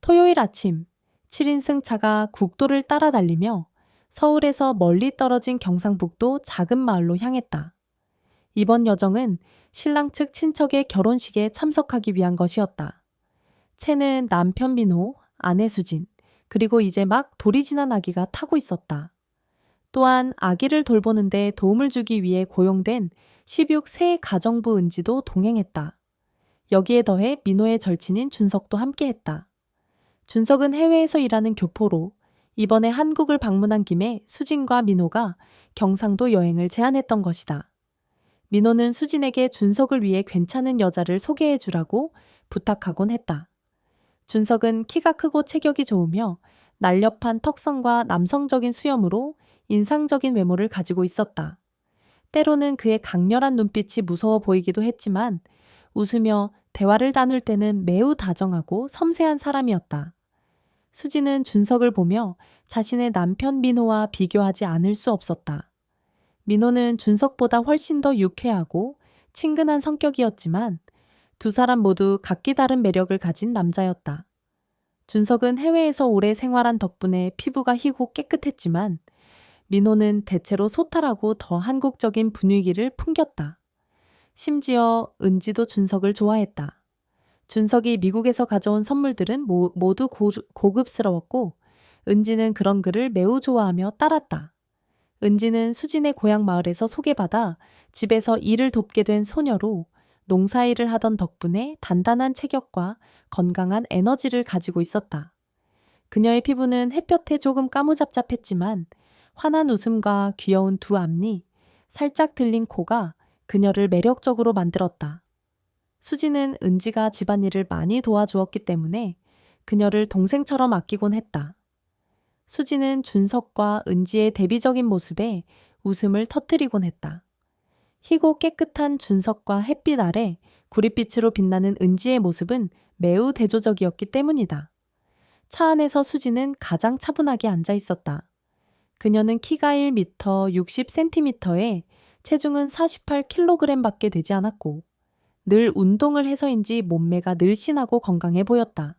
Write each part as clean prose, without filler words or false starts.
토요일 아침, 7인승 차가 국도를 따라 달리며 서울에서 멀리 떨어진 경상북도 작은 마을로 향했다. 이번 여정은 신랑 측 친척의 결혼식에 참석하기 위한 것이었다. 채는 남편 민호, 아내 수진, 그리고 이제 막 돌이 지난 아기가 타고 있었다. 또한 아기를 돌보는데 도움을 주기 위해 고용된 16 새 가정부 은지도 동행했다. 여기에 더해 민호의 절친인 준석도 함께했다. 준석은 해외에서 일하는 교포로 이번에 한국을 방문한 김에 수진과 민호가 경상도 여행을 제안했던 것이다. 민호는 수진에게 준석을 위해 괜찮은 여자를 소개해 주라고 부탁하곤 했다. 준석은 키가 크고 체격이 좋으며 날렵한 턱선과 남성적인 수염으로 인상적인 외모를 가지고 있었다. 때로는 그의 강렬한 눈빛이 무서워 보이기도 했지만 웃으며 대화를 나눌 때는 매우 다정하고 섬세한 사람이었다. 수지는 준석을 보며 자신의 남편 민호와 비교하지 않을 수 없었다. 민호는 준석보다 훨씬 더 유쾌하고 친근한 성격이었지만 두 사람 모두 각기 다른 매력을 가진 남자였다. 준석은 해외에서 오래 생활한 덕분에 피부가 희고 깨끗했지만 민호는 대체로 소탈하고 더 한국적인 분위기를 풍겼다. 심지어 은지도 준석을 좋아했다. 준석이 미국에서 가져온 선물들은 모두 고급스러웠고 은지는 그런 그를 매우 좋아하며 따랐다. 은지는 수진의 고향 마을에서 소개받아 집에서 일을 돕게 된 소녀로 농사일을 하던 덕분에 단단한 체격과 건강한 에너지를 가지고 있었다. 그녀의 피부는 햇볕에 조금 까무잡잡했지만 환한 웃음과 귀여운 두 앞니, 살짝 들린 코가 그녀를 매력적으로 만들었다. 수지는 은지가 집안일을 많이 도와주었기 때문에 그녀를 동생처럼 아끼곤 했다. 수지는 준석과 은지의 대비적인 모습에 웃음을 터뜨리곤 했다. 희고 깨끗한 준석과 햇빛 아래 구릿빛으로 빛나는 은지의 모습은 매우 대조적이었기 때문이다. 차 안에서 수지는 가장 차분하게 앉아 있었다. 그녀는 키가 1m 60cm에 체중은 48kg 밖에 되지 않았고 늘 운동을 해서인지 몸매가 늘씬하고 건강해 보였다.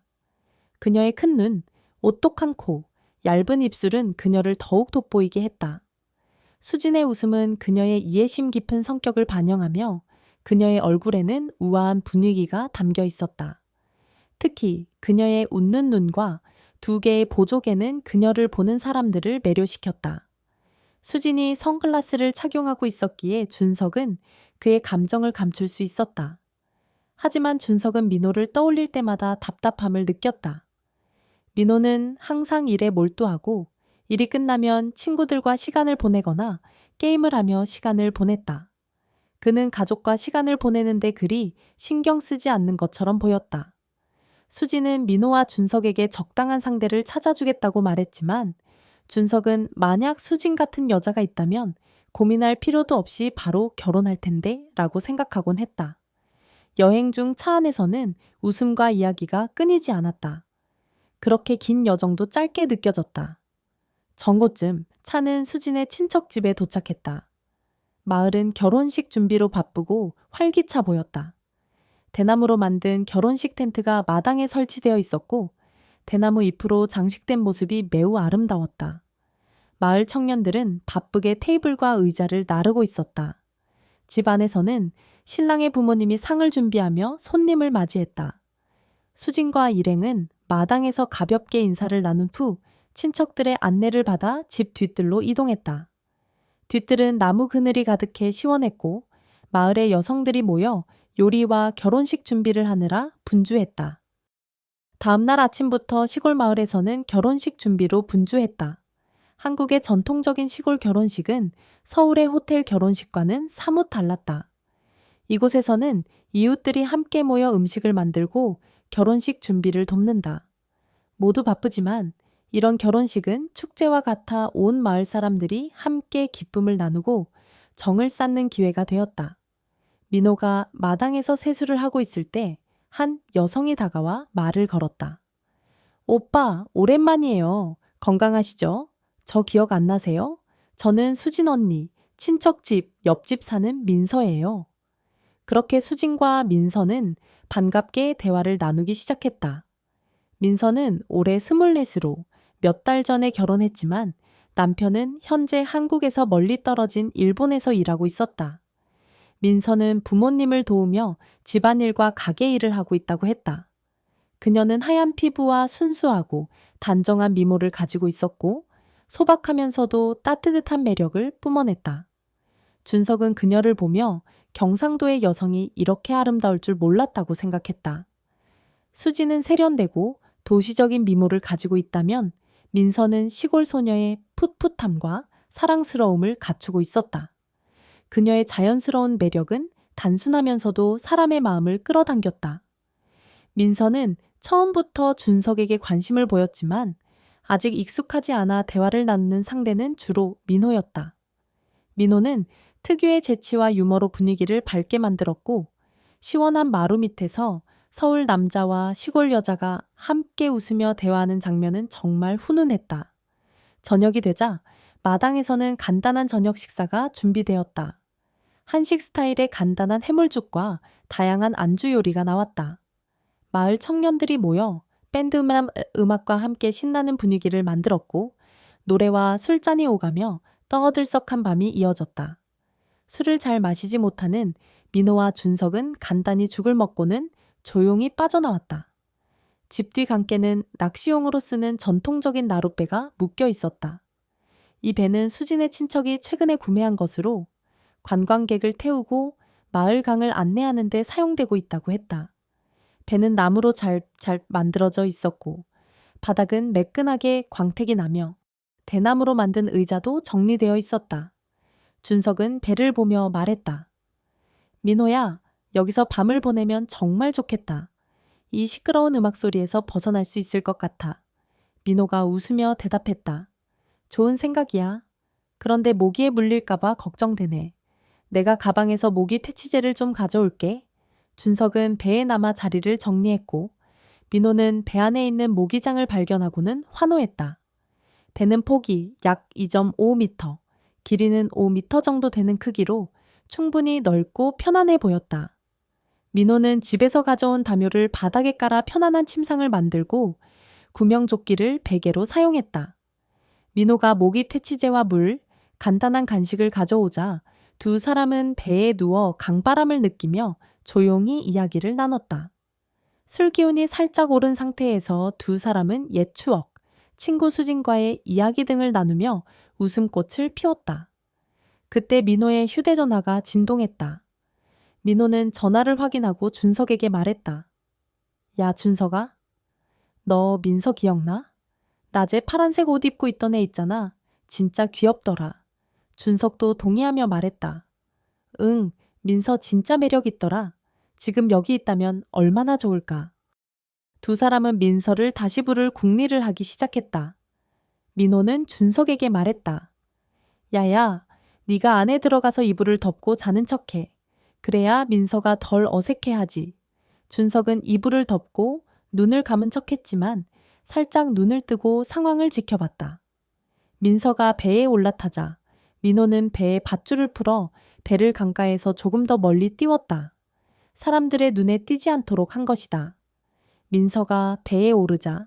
그녀의 큰 눈, 오똑한 코, 얇은 입술은 그녀를 더욱 돋보이게 했다. 수진의 웃음은 그녀의 이해심 깊은 성격을 반영하며 그녀의 얼굴에는 우아한 분위기가 담겨 있었다. 특히 그녀의 웃는 눈과 두 개의 보조개는 그녀를 보는 사람들을 매료시켰다. 수진이 선글라스를 착용하고 있었기에 준석은 그의 감정을 감출 수 있었다. 하지만 준석은 민호를 떠올릴 때마다 답답함을 느꼈다. 민호는 항상 일에 몰두하고 일이 끝나면 친구들과 시간을 보내거나 게임을 하며 시간을 보냈다. 그는 가족과 시간을 보내는데 그리 신경 쓰지 않는 것처럼 보였다. 수지는 민호와 준석에게 적당한 상대를 찾아주겠다고 말했지만 준석은 만약 수진 같은 여자가 있다면 고민할 필요도 없이 바로 결혼할 텐데 라고 생각하곤 했다. 여행 중 차 안에서는 웃음과 이야기가 끊이지 않았다. 그렇게 긴 여정도 짧게 느껴졌다. 정오쯤 차는 수진의 친척 집에 도착했다. 마을은 결혼식 준비로 바쁘고 활기차 보였다. 대나무로 만든 결혼식 텐트가 마당에 설치되어 있었고 대나무 잎으로 장식된 모습이 매우 아름다웠다. 마을 청년들은 바쁘게 테이블과 의자를 나르고 있었다. 집 안에서는 신랑의 부모님이 상을 준비하며 손님을 맞이했다. 수진과 일행은 마당에서 가볍게 인사를 나눈 후 친척들의 안내를 받아 집 뒤뜰로 이동했다. 뒤뜰은 나무 그늘이 가득해 시원했고 마을의 여성들이 모여 요리와 결혼식 준비를 하느라 분주했다. 다음날 아침부터 시골 마을에서는 결혼식 준비로 분주했다. 한국의 전통적인 시골 결혼식은 서울의 호텔 결혼식과는 사뭇 달랐다. 이곳에서는 이웃들이 함께 모여 음식을 만들고 결혼식 준비를 돕는다. 모두 바쁘지만 이런 결혼식은 축제와 같아 온 마을 사람들이 함께 기쁨을 나누고 정을 쌓는 기회가 되었다. 민호가 마당에서 세수를 하고 있을 때 한 여성이 다가와 말을 걸었다. 오빠, 오랜만이에요. 건강하시죠? 저 기억 안 나세요? 저는 수진 언니, 친척집, 옆집 사는 민서예요. 그렇게 수진과 민서는 반갑게 대화를 나누기 시작했다. 민서는 올해 24으로 몇 달 전에 결혼했지만 남편은 현재 한국에서 멀리 떨어진 일본에서 일하고 있었다. 민서는 부모님을 도우며 집안일과 가게 일을 하고 있다고 했다. 그녀는 하얀 피부와 순수하고 단정한 미모를 가지고 있었고 소박하면서도 따뜻한 매력을 뿜어냈다. 준석은 그녀를 보며 경상도의 여성이 이렇게 아름다울 줄 몰랐다고 생각했다. 수지는 세련되고 도시적인 미모를 가지고 있다면 민서는 시골 소녀의 풋풋함과 사랑스러움을 갖추고 있었다. 그녀의 자연스러운 매력은 단순하면서도 사람의 마음을 끌어당겼다. 민서는 처음부터 준석에게 관심을 보였지만 아직 익숙하지 않아 대화를 나누는 상대는 주로 민호였다. 민호는 특유의 재치와 유머로 분위기를 밝게 만들었고 시원한 마루 밑에서 서울 남자와 시골 여자가 함께 웃으며 대화하는 장면은 정말 훈훈했다. 저녁이 되자 마당에서는 간단한 저녁 식사가 준비되었다. 한식 스타일의 간단한 해물죽과 다양한 안주 요리가 나왔다. 마을 청년들이 모여 밴드 음악과 함께 신나는 분위기를 만들었고 노래와 술잔이 오가며 떠들썩한 밤이 이어졌다. 술을 잘 마시지 못하는 민호와 준석은 간단히 죽을 먹고는 조용히 빠져나왔다. 집 뒤 강가에는 낚시용으로 쓰는 전통적인 나룻배가 묶여 있었다. 이 배는 수진의 친척이 최근에 구매한 것으로 관광객을 태우고 마을 강을 안내하는 데 사용되고 있다고 했다. 배는 나무로 잘 만들어져 있었고 바닥은 매끈하게 광택이 나며 대나무로 만든 의자도 정리되어 있었다. 준석은 배를 보며 말했다. 민호야, 여기서 밤을 보내면 정말 좋겠다. 이 시끄러운 음악 소리에서 벗어날 수 있을 것 같아. 민호가 웃으며 대답했다. 좋은 생각이야. 그런데 모기에 물릴까봐 걱정되네. 내가 가방에서 모기 퇴치제를 좀 가져올게. 준석은 배에 남아 자리를 정리했고 민호는 배 안에 있는 모기장을 발견하고는 환호했다. 배는 폭이 약 2.5m, 길이는 5m 정도 되는 크기로 충분히 넓고 편안해 보였다. 민호는 집에서 가져온 담요를 바닥에 깔아 편안한 침상을 만들고 구명조끼를 베개로 사용했다. 민호가 모기 퇴치제와 물, 간단한 간식을 가져오자 두 사람은 배에 누워 강바람을 느끼며 조용히 이야기를 나눴다. 술 기운이 살짝 오른 상태에서 두 사람은 옛 추억, 친구 수진과의 이야기 등을 나누며 웃음꽃을 피웠다. 그때 민호의 휴대전화가 진동했다. 민호는 전화를 확인하고 준석에게 말했다. 야, 준석아. 너 민서 기억나? 낮에 파란색 옷 입고 있던 애 있잖아. 진짜 귀엽더라. 준석도 동의하며 말했다. 응, 민서 진짜 매력 있더라. 지금 여기 있다면 얼마나 좋을까. 두 사람은 민서를 다시 부를 궁리를 하기 시작했다. 민호는 준석에게 말했다. 야야, 네가 안에 들어가서 이불을 덮고 자는 척해. 그래야 민서가 덜 어색해하지. 준석은 이불을 덮고 눈을 감은 척했지만 살짝 눈을 뜨고 상황을 지켜봤다. 민서가 배에 올라타자 민호는 배에 밧줄을 풀어 배를 강가에서 조금 더 멀리 띄웠다. 사람들의 눈에 띄지 않도록 한 것이다. 민서가 배에 오르자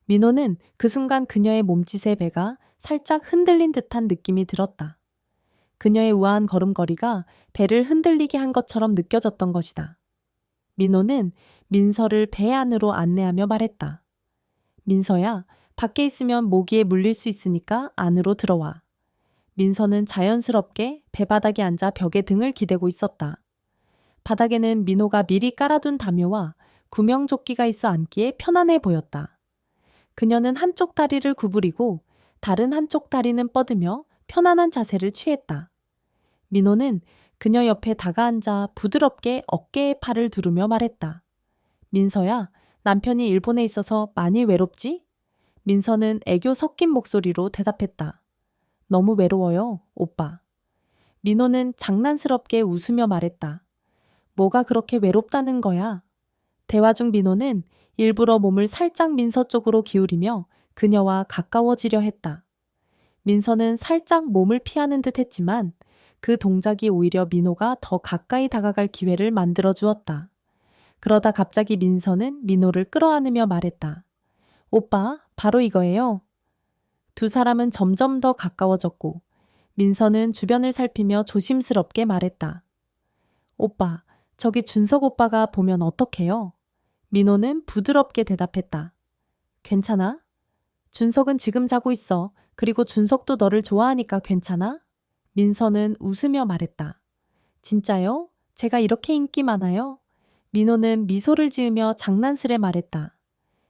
민호는 그 순간 그녀의 몸짓에 배가 살짝 흔들린 듯한 느낌이 들었다. 그녀의 우아한 걸음걸이가 배를 흔들리게 한 것처럼 느껴졌던 것이다. 민호는 민서를 배 안으로 안내하며 말했다. 민서야, 밖에 있으면 모기에 물릴 수 있으니까 안으로 들어와. 민서는 자연스럽게 배바닥에 앉아 벽에 등을 기대고 있었다. 바닥에는 민호가 미리 깔아둔 담요와 구명조끼가 있어 앉기에 편안해 보였다. 그녀는 한쪽 다리를 구부리고 다른 한쪽 다리는 뻗으며 편안한 자세를 취했다. 민호는 그녀 옆에 다가앉아 부드럽게 어깨에 팔을 두르며 말했다. 민서야, 남편이 일본에 있어서 많이 외롭지? 민서는 애교 섞인 목소리로 대답했다. 너무 외로워요, 오빠. 민호는 장난스럽게 웃으며 말했다. 뭐가 그렇게 외롭다는 거야? 대화 중 민호는 일부러 몸을 살짝 민서 쪽으로 기울이며 그녀와 가까워지려 했다. 민서는 살짝 몸을 피하는 듯 했지만 그 동작이 오히려 민호가 더 가까이 다가갈 기회를 만들어 주었다. 그러다 갑자기 민서는 민호를 끌어안으며 말했다. 오빠, 바로 이거예요. 두 사람은 점점 더 가까워졌고 민서는 주변을 살피며 조심스럽게 말했다. 오빠, 저기 준석 오빠가 보면 어떡해요? 민호는 부드럽게 대답했다. 괜찮아? 준석은 지금 자고 있어. 그리고 준석도 너를 좋아하니까 괜찮아? 민서는 웃으며 말했다. 진짜요? 제가 이렇게 인기 많아요? 민호는 미소를 지으며 장난스레 말했다.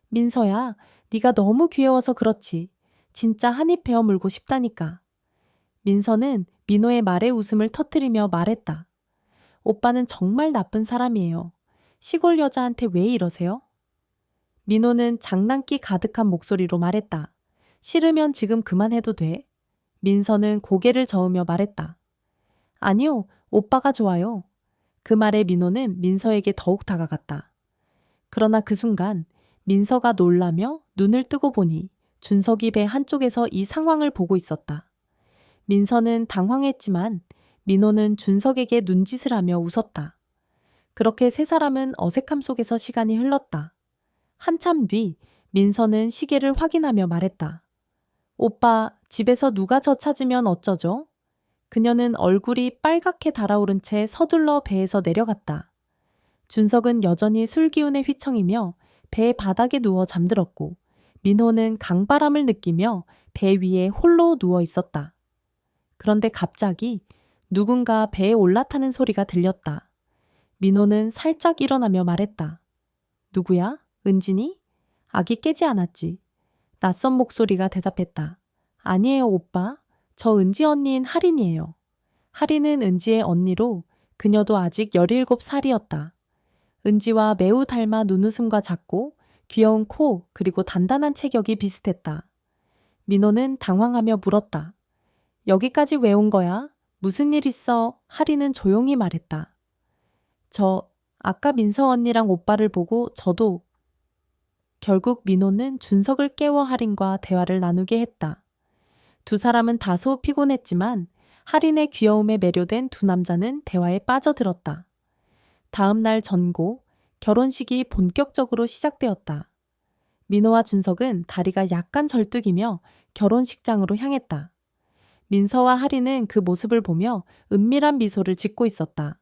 민서야, 네가 너무 귀여워서 그렇지. 진짜 한입 베어 물고 싶다니까. 민서는 민호의 말에 웃음을 터뜨리며 말했다. 오빠는 정말 나쁜 사람이에요. 시골 여자한테 왜 이러세요? 민호는 장난기 가득한 목소리로 말했다. 싫으면 지금 그만해도 돼. 민서는 고개를 저으며 말했다. 아니요, 오빠가 좋아요. 그 말에 민호는 민서에게 더욱 다가갔다. 그러나 그 순간 민서가 놀라며 눈을 뜨고 보니 준석이 배 한쪽에서 이 상황을 보고 있었다. 민서는 당황했지만 민호는 준석에게 눈짓을 하며 웃었다. 그렇게 세 사람은 어색함 속에서 시간이 흘렀다. 한참 뒤 민서는 시계를 확인하며 말했다. 오빠, 집에서 누가 저 찾으면 어쩌죠? 그녀는 얼굴이 빨갛게 달아오른 채 서둘러 배에서 내려갔다. 준석은 여전히 술 기운에 휘청이며 배 바닥에 누워 잠들었고 민호는 강바람을 느끼며 배 위에 홀로 누워 있었다. 그런데 갑자기 누군가 배에 올라타는 소리가 들렸다. 민호는 살짝 일어나며 말했다. 누구야? 은진이? 아기 깨지 않았지. 낯선 목소리가 대답했다. 아니에요, 오빠. 저 은지 언니인 하린이에요. 하린은 은지의 언니로 그녀도 아직 17살이었다. 은지와 매우 닮아 눈웃음과 작고 귀여운 코 그리고 단단한 체격이 비슷했다. 민호는 당황하며 물었다. 여기까지 왜 온 거야? 무슨 일 있어? 하린은 조용히 말했다. 아까 민서 언니랑 오빠를 보고 저도. 결국 민호는 준석을 깨워 하린과 대화를 나누게 했다. 두 사람은 다소 피곤했지만 하린의 귀여움에 매료된 두 남자는 대화에 빠져들었다. 다음 날 전고, 결혼식이 본격적으로 시작되었다. 민호와 준석은 다리가 약간 절뚝이며 결혼식장으로 향했다. 민서와 하린은 그 모습을 보며 은밀한 미소를 짓고 있었다.